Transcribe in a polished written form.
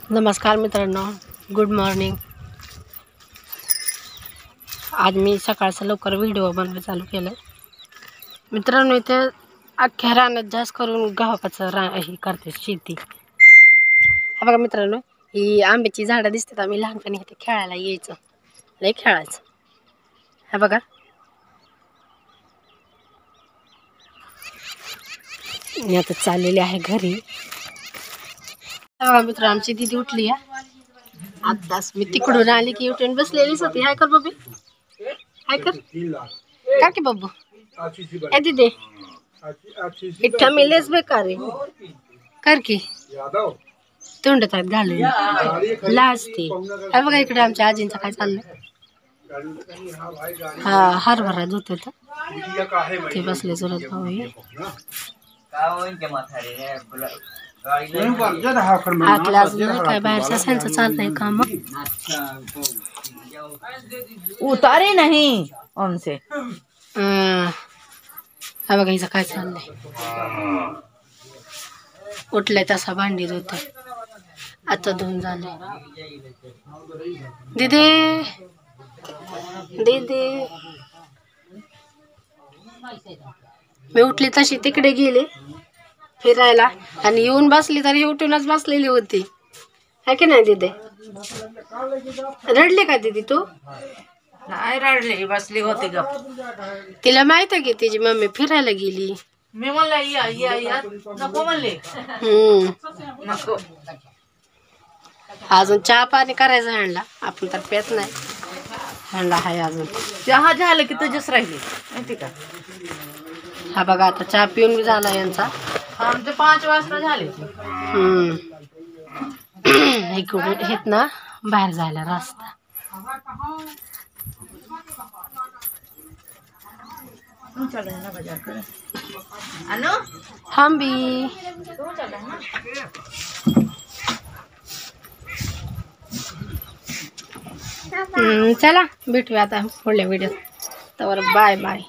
नमस्कार मित्रांनो, good morning. आज मी सकाळचा लवकर व्हिडिओ बनवायला चालू केलं मित्रांनो। इथे अख्ख्या रानात जास्त करून गव्हाचं ही करते शेती। हा बघा मित्रांनो, ही आंब्याची झाडं दिसतात। आम्ही लहानपणी इथे खेळायला यायचं, लय खेळायचं। हा बघा, मी आता चाललेले आहे घरी। हा मित्र, आमची दीदी उठली आहे आताच। मी तिकडून आली की उठून बसलेलीच होती। हाय कर बबी, हाय कर का की बब्बू। ए दीदी, इट्ठा मिलेच बेकार आहे कर की तोंडात घालून लाजते। हा बघा इकडे आमच्या आजींचं काय चाललंय। हा हरभरा धुत होता, ते बसले चुलत भाऊ हे। आतला अजून नाही काय, बाहेर ससांचं चाललंय काम। उतारे नहीं हमसे। हा बघा हिचं काय चाललंय। उठलंय तसा भांडी धुतोय, आता धुवून झालंय। दीदी दीदी, मी उठली तशी तिकडे गेले फिरायला आणि येऊन बसली तरी उठूनच बसलेली होती। है की नाही दीदी? रडली का दीदी तू? नाही रडली, बसली होती गप। तिला माहित आहे की तिची मम्मी फिरायला गेली। मी म्हणलं या या या, नको म्हणले। नको। अजून चहा पाणी करायचं ह्यांना, आपण तर पेत नाही। ह्यांना हाय अजून चहा झालं की तुझीच राहिली माहिती का। हा बघा, आता चहा पिऊन बी झाला यांचा। आमचे 5 वाजता झाले। इकडून हेत ना बाहेर जायला रस्ता। हम भी चला भेटूया आता पुढल्या व्हिडिओत। तर बाय बाय।